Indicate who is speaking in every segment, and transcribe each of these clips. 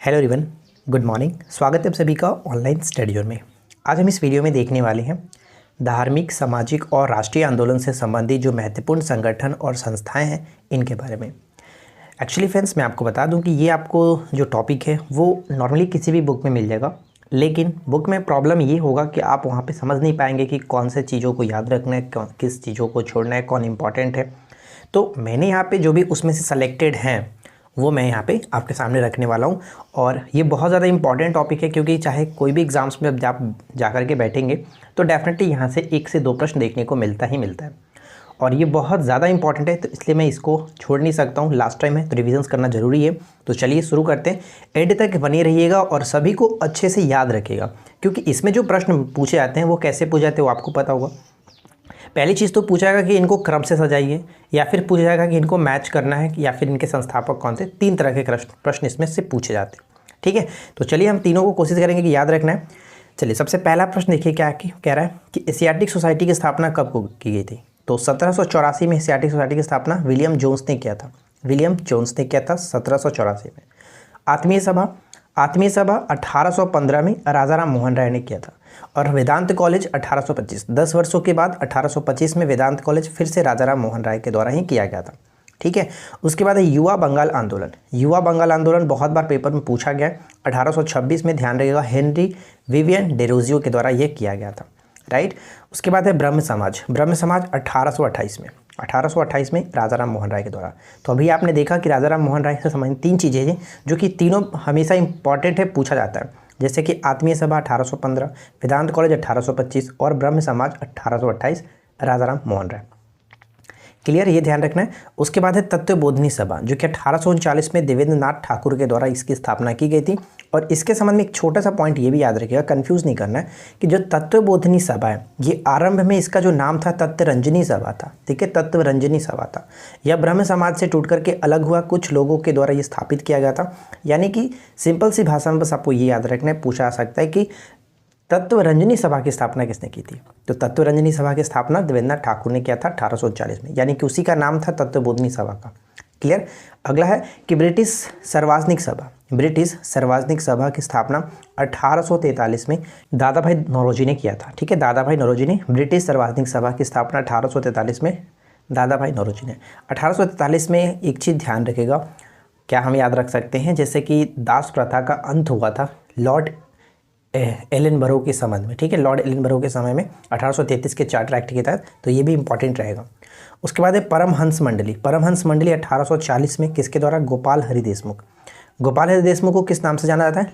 Speaker 1: Hello everyone, good morning. स्वागत है आप सभी का ऑनलाइन स्टडी में। आज हम इस वीडियो में देखने वाले हैं धार्मिक, सामाजिक और राष्ट्रीय आंदोलन से संबंधित जो महत्वपूर्ण संगठन और संस्थाएं हैं इनके बारे में। एक्चुअली फ्रेंड्स, मैं आपको बता दूं कि ये आपको जो टॉपिक है वो नॉर्मली किसी भी बुक में मिल जाएगा, लेकिन बुक में प्रॉब्लम ये होगा कि आप वहाँ पर समझ नहीं पाएंगे कि कौन से चीज़ों को याद रखना है, किस चीज़ों को छोड़ना है, कौन इंपॉर्टेंट है। तो मैंने यहाँ पर जो भी उसमें से सेलेक्टेड हैं वो मैं यहाँ पे आपके सामने रखने वाला हूँ। और ये बहुत ज़्यादा इंपॉर्टेंट टॉपिक है, क्योंकि चाहे कोई भी एग्ज़ाम्स में अब आप जा कर के बैठेंगे तो डेफिनेटली यहाँ से 1 से 2 प्रश्न देखने को मिलता ही मिलता है, और ये बहुत ज़्यादा इंपॉर्टेंट है, तो इसलिए मैं इसको छोड़ नहीं सकता हूँ। लास्ट टाइम है तो रिविजन्स करना ज़रूरी है। तो चलिए शुरू करते हैं। एंड तक बने रहिएगा और सभी को अच्छे से याद रखिएगा, क्योंकि इसमें जो प्रश्न पूछे जाते हैं वो कैसे पूछे जाते हैं वो आपको पता होगा। पहली चीज़ तो पूछा जाएगा कि इनको क्रम से सजाइए, या फिर पूछा जाएगा कि इनको मैच करना है, या फिर इनके संस्थापक कौन से। 3 तरह के प्रश्न इसमें से पूछे जाते हैं। ठीक है, तो चलिए हम तीनों को कोशिश करेंगे कि याद रखना है। चलिए, सबसे पहला प्रश्न देखिए क्या कह रहा है कि एशियाटिक सोसाइटी की स्थापना कब को की गई थी। तो 1784 में एशियाटिक सोसाइटी की स्थापना विलियम जोन्स ने किया था। विलियम जोन्स ने किया था 1784 में। आत्मीय सभा 1815 में राजाराम मोहन राय ने किया था। और वेदांत कॉलेज 1825, 10 वर्षों के बाद 1825 में वेदांत कॉलेज फिर से राजाराम मोहन राय के द्वारा ही किया गया था। ठीक है, उसके बाद है युवा बंगाल आंदोलन। युवा बंगाल आंदोलन बहुत बार पेपर में पूछा गया है। 1826 में, ध्यान रखिएगा, हेनरी विवियन डेरोजियो के द्वारा यह किया गया था। राइट। उसके बाद है ब्रह्म समाज 1828 में। 1828 में राजाराम मोहन राय के द्वारा। तो अभी आपने देखा कि राजाराम मोहन राय से संबंधित 3 चीज़ें हैं जो कि तीनों हमेशा इंपॉर्टेंट है, पूछा जाता है। जैसे कि आत्मीय सभा 1815, वेदांत कॉलेज 1825 और ब्रह्म समाज 1828, राजाराम मोहन राय। क्लियर, ये ध्यान रखना है। उसके बाद है तत्वबोधिनी सभा, जो कि 1839 में देवेंद्र नाथ ठाकुर के द्वारा इसकी स्थापना की गई थी। और इसके संबंध में एक छोटा सा पॉइंट ये भी याद रखिएगा, कंफ्यूज नहीं करना है, कि जो तत्वबोधिनी सभा है ये आरंभ में इसका जो नाम था तत्वरंजनी सभा था। ठीक है, तत्वरंजनी सभा था। यह ब्रह्म समाज से टूट करके अलग हुआ, कुछ लोगों के द्वारा ये स्थापित किया गया था। यानी कि सिंपल सी भाषा में बस आपको ये याद रखना है, पूछा जा सकता है कि तत्वरंजनी सभा की स्थापना किसने की थी। तो तत्वरंजनी सभा की स्थापना देवेंद्र ठाकुर ने किया था 1839 में, यानी कि उसी का नाम था तत्वबोधिनी सभा का। क्लियर। अगला है कि ब्रिटिश सार्वजनिक सभा की स्थापना 1843 में दादा भाई नौरोजी ने किया था। ठीक है, दादा भाई नौरोजी ने ब्रिटिश सार्वजनिक सभा की स्थापना 1843 में, दादा भाई नौरोजी ने। 1843 में एक चीज़ ध्यान रखिएगा, क्या हम याद रख सकते हैं, जैसे कि दास प्रथा का अंत हुआ था लॉर्ड एलनबरो के संबंध में। ठीक है, लॉर्ड एलनबरो के समय में 1833 के चार्टर एक्ट के तहत। तो ये भी इंपॉर्टेंट रहेगा। उसके बाद है परमहंस मंडली 1840 में किसके द्वारा, गोपाल हरि देशमुख। गोपाल हरि देशमुख को किस नाम से जाना जाता है,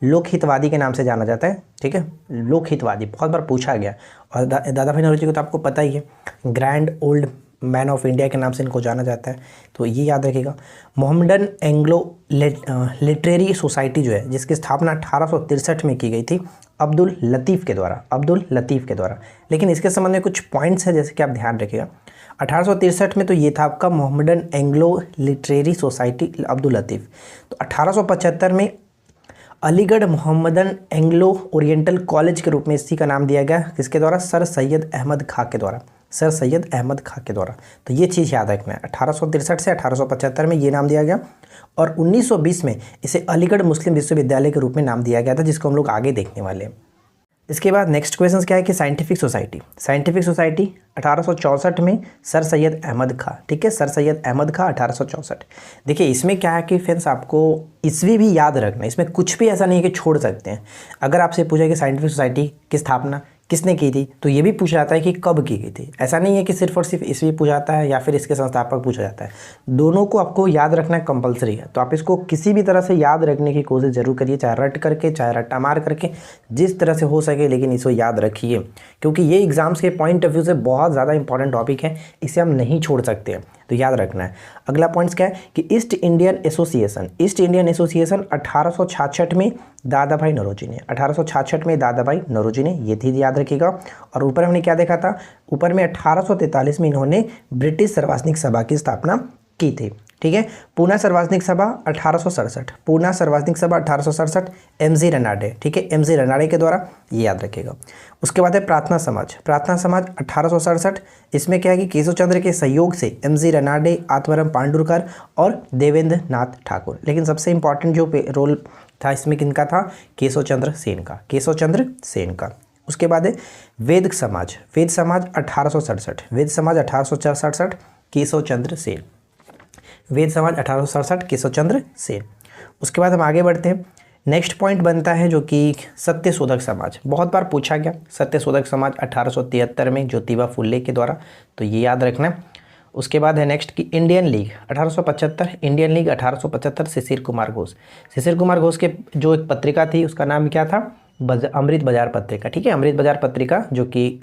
Speaker 1: लोकहितवादी के नाम से जाना जाता है। ठीक है, लोकहितवादी बहुत बार पूछा गया। और दादा भाई नौरोजी को तो आपको पता ही है, grand old man of India के नाम से इनको जाना जाता है, तो ये याद रखिएगा। मोहम्मदन एंग्लो लिटरेरी सोसाइटी जो है, जिसकी स्थापना 1863 में की गई थी अब्दुल लतीफ़ के द्वारा। लेकिन इसके संबंध में कुछ पॉइंट्स हैं, जैसे कि आप ध्यान रखिएगा। 1863 में तो ये था आपका Mohammedan Anglo Literary Society Abdul Latif. तो 1875 में Aligarh Mohammedan Anglo Oriental College के रूप में इसी का नाम दिया गया, किसके द्वारा, सर सैयद अहमद खां के द्वारा। तो ये चीज़ याद रखना है, 1863 से 1875 में ये नाम दिया गया, और 1920 में इसे अलीगढ़ मुस्लिम विश्वविद्यालय के रूप में नाम दिया गया था, जिसको हम लोग आगे देखने वाले हैं। इसके बाद नेक्स्ट क्वेश्चन क्या है कि साइंटिफिक सोसाइटी 1864 में सर सैयद अहमद खां। ठीक है, सर सैयद अहमद खां 1864। देखिए, इसमें क्या है कि फ्रेंड्स आपको ईस्वी भी याद रखना है, इसमें कुछ भी ऐसा नहीं है कि छोड़ सकते हैं। अगर आपसे पूछा कि साइंटिफिक सोसाइटी की स्थापना किसने की थी, तो ये भी पूछा जाता है कि कब की गई थी। ऐसा नहीं है कि सिर्फ और सिर्फ ईस्वी पूछा जाता है या फिर इसके संस्थापक पूछा जाता है, दोनों को आपको याद रखना कंपलसरी है। तो आप इसको किसी भी तरह से याद रखने की कोशिश जरूर करिए, चाहे रट करके, चाहे रट्टा मार करके, जिस तरह से हो सके, लेकिन इसको याद रखिए, क्योंकि ये एग्जाम्स के पॉइंट ऑफ व्यू से बहुत ज़्यादा इंपॉर्टेंट टॉपिक है, इसे हम नहीं छोड़ सकते हैं, तो याद रखना है। अगला पॉइंट्स क्या है कि ईस्ट इंडियन एसोसिएशन 1866 में दादा भाई नौरोजी ने, 1866 में दादा भाई नौरोजी ने, ये चीज़ याद रखिएगा। और ऊपर हमने क्या देखा था, ऊपर में 1843 में इन्होंने ब्रिटिश सार्वजनिक सभा की स्थापना की थी। ठीक है, पूना सार्वजनिक सभा 1867, पूना सार्वजनिक सभा 1867 एमजी रनाडे, ठीक है, एमजी रनाडे के द्वारा, ये याद रखिएगा। उसके बाद है प्रार्थना समाज, प्रार्थना समाज 1867, इसमें क्या है कि केशव चंद्र के सहयोग से एमजी रनाडे, आत्माराम पांडुरकर और देवेंद्र नाथ ठाकुर, लेकिन सबसे इंपॉर्टेंट जो रोल था इसमें किनका था, केशव चंद्र सेन का, केशव चंद्र सेन का। उसके बाद है वेद समाज, वेद समाज 1867, वेद समाज 1867 केशव चंद्र सेन, वेद समाज 1867 केशव चंद्र सेन। उसके बाद हम आगे बढ़ते हैं, नेक्स्ट पॉइंट बनता है जो कि सत्यशोधक समाज, बहुत बार पूछा गया, सत्यशोधक समाज 1873 में ज्योतिबा फुले के द्वारा, तो ये याद रखना है। उसके बाद है नेक्स्ट कि Indian league 1875, Indian league 1875 Shishir Kumar Ghosh, Shishir Kumar Ghosh के जो एक पत्रिका थी उसका नाम क्या था, अमृत बाजार पत्रिका, ठीक है, अमृत बाजार पत्रिका, जो कि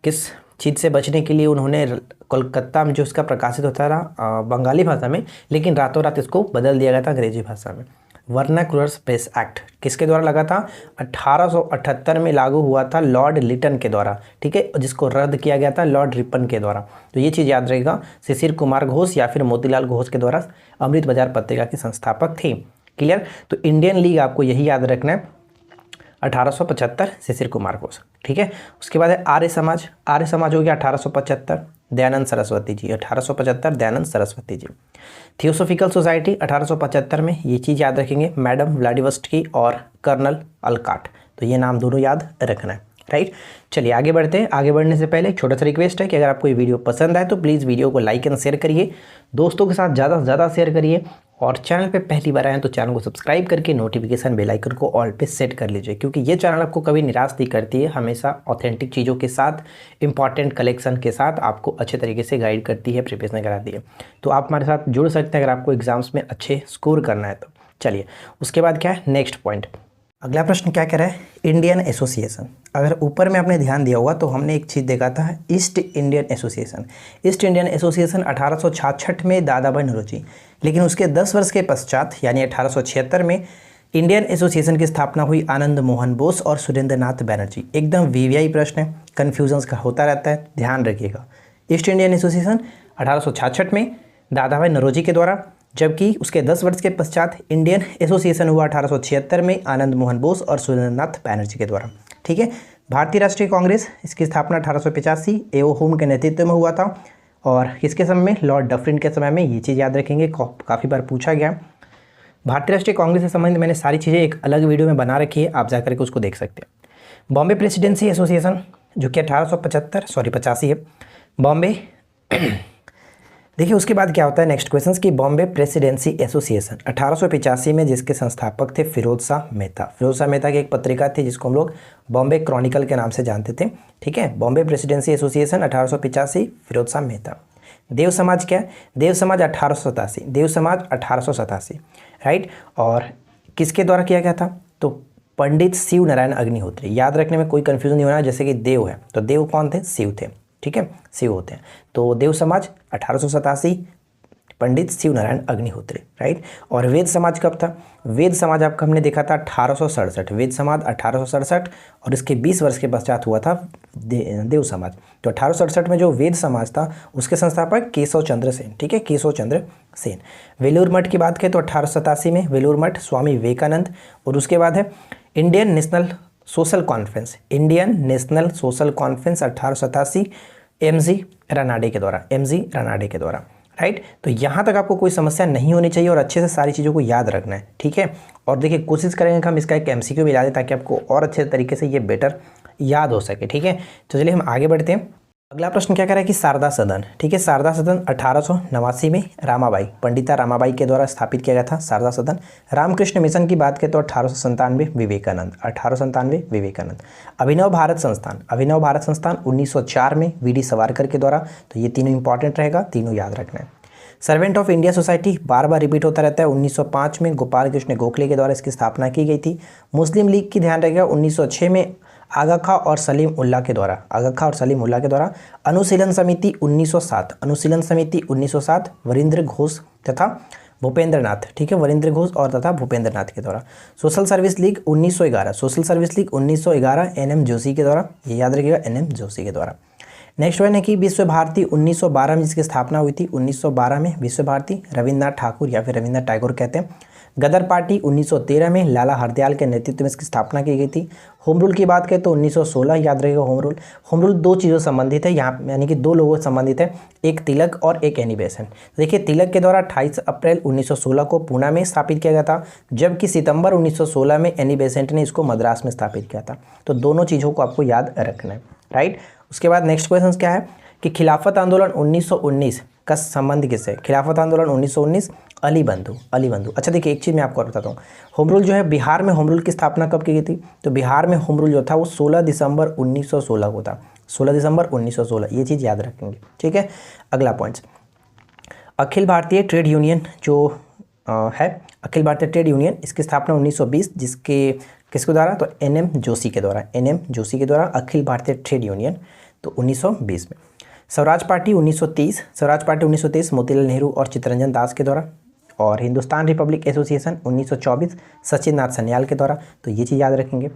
Speaker 1: किस चीज़ से बचने के लिए उन्होंने कोलकाता में जो इसका प्रकाशित होता रहा बंगाली भाषा में, लेकिन रातों रात इसको बदल दिया गया था अंग्रेजी भाषा में। वर्नाकुलर प्रेस एक्ट किसके द्वारा लगा था, 1878 में लागू हुआ था लॉर्ड लिटन के द्वारा, ठीक है, जिसको रद्द किया गया था लॉर्ड रिपन के द्वारा। तो ये चीज़ याद रहेगा, शिशिर कुमार घोष या फिर मोतीलाल घोष के द्वारा अमृत बाजार पत्रिका के संस्थापक थे। क्लियर, तो इंडियन लीग आपको यही याद रखना है, 1875 शिशिर कुमार घोष, ठीक है। उसके बाद है आर्य समाज, आर्य समाज हो गया 1875 दयानंद सरस्वती जी, 1875 दयानंद सरस्वती जी। थियोसोफिकल सोसाइटी 1875 में, ये चीज़ याद रखेंगे, मैडम व्लादिवोस्टोकी और कर्नल अलकाट, तो ये नाम दोनों याद रखना है, राइट। चलिए आगे बढ़ते हैं। आगे बढ़ने से पहले एक छोटा सा रिक्वेस्ट है कि अगर आपको ये वीडियो पसंद आए तो प्लीज़ वीडियो को लाइक एंड शेयर करिए, दोस्तों के साथ ज़्यादा से ज़्यादा शेयर करिए, और चैनल पे पहली बार आए तो चैनल को सब्सक्राइब करके नोटिफिकेशन बेल आइकन को ऑल पे सेट कर लीजिए, क्योंकि ये चैनल आपको कभी निराश नहीं करती है, हमेशा ऑथेंटिक चीज़ों के साथ, इंपॉर्टेंट कलेक्शन के साथ आपको अच्छे तरीके से गाइड करती है, प्रिपरेशन कराती है। तो आप हमारे साथ जुड़ सकते हैं अगर आपको एग्जाम्स में अच्छे स्कोर करना है तो। चलिए उसके बाद क्या है, नेक्स्ट पॉइंट, अगला प्रश्न क्या कह रहा है, इंडियन एसोसिएशन। अगर ऊपर में आपने ध्यान दिया होगा तो हमने एक चीज़ देखा था, east Indian association. East Indian association 1866 में दादा भाई नौरोजी, लेकिन उसके 10 वर्ष के पश्चात यानी 1876 में इंडियन एसोसिएशन की स्थापना हुई आनंद मोहन बोस और सुरेंद्र नाथ बैनर्जी। एकदम वीवीआई प्रश्न है, कन्फ्यूजन्स का होता रहता है, ध्यान रखिएगा। ईस्ट इंडियन एसोसिएशन 1866 में दादा भाई नौरोजी के द्वारा, जबकि उसके 10 वर्ष के पश्चात इंडियन एसोसिएशन हुआ 1876 में आनंद मोहन बोस और सुरेंद्रनाथ बैनर्जी के द्वारा, ठीक है। भारतीय राष्ट्रीय कांग्रेस, इसकी स्थापना 1885 एओ होम के नेतृत्व में हुआ था, और किसके समय में, लॉर्ड डफरिन के समय में, ये चीज़ याद रखेंगे, काफ़ी बार पूछा गया। भारतीय राष्ट्रीय कांग्रेस से संबंधित मैंने सारी चीज़ें एक अलग वीडियो में बना रखी है, आप जाकर के उसको देख सकते हैं। बॉम्बे प्रेसिडेंसी एसोसिएशन जो कि 85 है, बॉम्बे देखिए उसके बाद क्या होता है नेक्स्ट क्वेश्चन की, बॉम्बे प्रेसिडेंसी एसोसिएशन 1885 में, जिसके संस्थापक थे फिरोज शाह मेहता। फिरोज शाह मेहता की एक पत्रिका थी जिसको हम लोग बॉम्बे क्रॉनिकल के नाम से जानते थे, ठीक है। Bombay Presidency Association 1885, Firoz Shah Mehta. देव समाज क्या है, देव समाज 1887, देव समाज 1887, राइट। और किसके द्वारा किया गया था, तो पंडित शिव नारायण अग्निहोत्री। याद रखने में कोई कन्फ्यूजन नहीं होना, जैसे कि देव है तो देव कौन थे, शिव थे, ठीक है, शिव होते हैं। तो देव समाज 1887, पंडित शिव नारायण अग्निहोत्री, राइट। और वेद समाज कब था, वेद समाज आपका हमने देखा था 1867, वेद समाज 1867, और इसके 20 वर्ष के पश्चात हुआ था देव समाज। तो 1867 में जो वेद समाज था उसके संस्थापक केशव चंद्र सेन, ठीक है, केशव चंद्र सेन। वेलूर मठ की बात करें तो 1887 में वेलूर मठ, स्वामी विवेकानंद। और उसके बाद है Indian national social conference, Indian national social conference 1887 MG Ranade के द्वारा, एमजी रनाडे के द्वारा, राइट। तो यहाँ तक आपको कोई समस्या नहीं होनी चाहिए और अच्छे से सारी चीज़ों को याद रखना है, ठीक है। और देखिए कोशिश करेंगे कि हम इसका एक एमसीक्यू भी ला दें ताकि आपको और अच्छे तरीके से ये बेटर याद हो सके, ठीक है। तो चलिए हम आगे बढ़ते हैं। अगला प्रश्न क्या कह रहा है कि शारदा सदन, ठीक है, शारदा सदन 1889 में रामाबाई, पंडिता रामाबाई के द्वारा स्थापित किया गया था शारदा सदन। रामकृष्ण मिशन की बात करें तो 1897 विवेकानंद, 1897 विवेकानंद। अभिनव भारत संस्थान, अभिनव भारत संस्थान 1904 में वीडी सावरकर के द्वारा। तो ये तीनों इंपॉर्टेंट रहेगा, तीनों याद रखना है। Servant of India society bar bar repeat होता रहता है, 1905 में गोपाल कृष्ण गोखले के द्वारा इसकी स्थापना की गई थी। मुस्लिम लीग की ध्यान रखेगा 1906 में आगा खां और सलीम उल्लाह के द्वारा, आगा खां और सलीम उल्लाह के द्वारा। अनुशीलन समिति 1907, अनुशीलन समिति 1907 वरिंद्र घोष तथा भूपेंद्र नाथ, ठीक है, वरिंद्र घोष और तथा भूपेंद्र नाथ के द्वारा। Social service league 1911, social service league 1911 NM Joshi के द्वारा, ये याद रखिएगा, एनएम जोशी के द्वारा। नेक्स्ट वन है कि विश्व भारती 1912 में जिसकी स्थापना हुई थी, 1912 में विश्व भारती, रविन्द्रनाथ ठाकुर या फिर रविन्द्रनाथ टैगोर कहते हैं। गदर पार्टी 1913 में लाला हरदयाल के नेतृत्व में इसकी स्थापना की गई थी। होम रूल की बात करें तो 1916, याद रखेगा होम रूल। होम रूल दो चीज़ों से संबंधित है यहाँ, यानी कि दो लोगों से संबंधित है, एक तिलक और एक एनी बेसेंट। देखिए तिलक के द्वारा 28 अप्रैल 1916 को पूना में स्थापित किया गया था, जबकि सितंबर 1916 में एनी बेसेंट ने इसको मद्रास में स्थापित किया था। तो दोनों चीज़ों को आपको याद रखना है, राइट। उसके बाद नेक्स्ट क्वेश्चन क्या है कि खिलाफत आंदोलन 1919 का संबंध किससे? खिलाफत आंदोलन 1919 अली बंधु। अच्छा देखिए एक चीज़ मैं आपको और बताता हूँ, होम रूल जो है, बिहार में होम रूल की स्थापना कब की गई थी? तो बिहार में होम रूल जो था वो 16 दिसंबर 1916 को था, 16 दिसंबर 1916, ये चीज़ याद रखेंगे, ठीक है। अगला point, Akhil Bharatiya trade union जो है, अखिल भारतीय ट्रेड यूनियन, इसकी स्थापना 1920 किसके द्वारा? तो NM जोशी के द्वारा अखिल भारतीय ट्रेड यूनियन, तो 1920 में। स्वराज पार्टी 1930 मोतीलाल नेहरू और चित्तरंजन दास के द्वारा। और हिंदुस्तान रिपब्लिक एसोसिएशन 1924 सचिन नाथ सन्याल के द्वारा, तो ये चीज़ याद रखेंगे।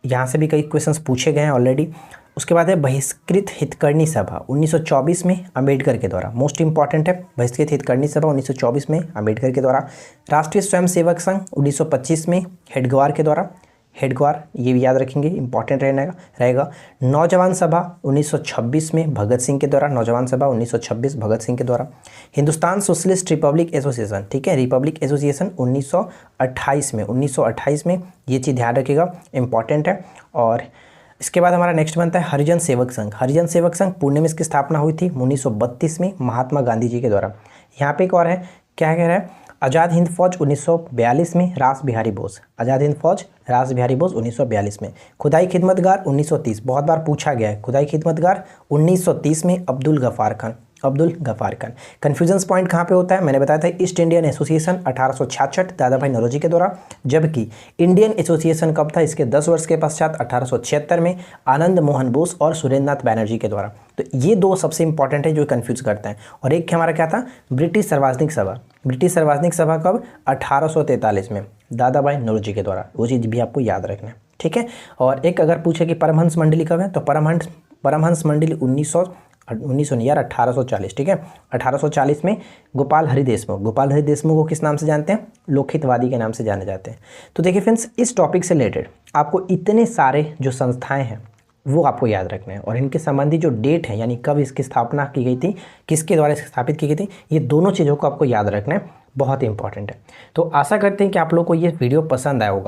Speaker 1: यहाँ से भी कई क्वेश्चंस पूछे गए हैं ऑलरेडी। उसके बाद है बहिष्कृत हितकर्णी सभा 1924 में अंबेडकर के द्वारा, मोस्ट इंपॉर्टेंट है, बहिष्कृत हितकर्णी सभा 1924 में अंबेडकर के द्वारा। राष्ट्रीय स्वयंसेवक संघ 1925 में हेडगेवार के द्वारा, ये भी याद रखेंगे, इंपॉर्टेंट रहेगा। नौजवान सभा 1926 में भगत सिंह के द्वारा, नौजवान सभा 1926 भगत सिंह के द्वारा। हिंदुस्तान सोशलिस्ट रिपब्लिक एसोसिएशन, ठीक है, रिपब्लिक एसोसिएशन 1928 में, ये चीज़ ध्यान रखिएगा, इंपॉर्टेंट है। और इसके बाद हमारा नेक्स्ट बनता है हरिजन सेवक संघ पुणे में इसकी स्थापना हुई थी 1932 में महात्मा गांधी जी के द्वारा। यहाँ पे एक और है, क्या कह रहा है, आज़ाद हिंद फौज 1942 में रास बिहारी बोस, 1942 में। खुदाई खिदमतगार 1930, बहुत बार पूछा गया है, खुदाई खिदमतगार 1930 में अब्दुल गफ़ार खान। कन्फ्यूजन्स पॉइंट कहाँ पे होता है? मैंने बताया था ईस्ट इंडियन एसोसिएशन 1866 दादा भाई नौरोजी के द्वारा, जबकि इंडियन एसोसिएशन कब था? इसके 10 वर्ष के पश्चात 1876 में आनंद मोहन बोस और सुरेंद्र नाथ बैनर्जी के द्वारा। तो ये दो सबसे इंपॉर्टेंट है जो कन्फ्यूज करते हैं। और एक हमारा क्या था? ब्रिटिश सार्वजनिक सभा कब? 1843 में दादा भाई नौरोजी के द्वारा, वो चीज़ भी आपको याद रखना है, ठीक है। और एक अगर पूछे कि परमहंस मंडली कब है, तो परमहंस मंडली 1840, ठीक है, 1840 में गोपाल हरि देशमुख को किस नाम से जानते हैं? लोकहितवादी के नाम से जाने जाते हैं। तो देखिए फ्रेंड्स, इस टॉपिक से रिलेटेड आपको इतने सारे जो संस्थाएं हैं वो आपको याद रखना है, और इनके संबंधी जो डेट है, यानी कब इसकी स्थापना की गई थी, किसके द्वारा इसकी स्थापित की गई थी, ये दोनों चीज़ों को आपको याद रखना है, बहुत इंपॉर्टेंट है। तो आशा करते हैं कि आप लोग को ये वीडियो पसंद आया होगा।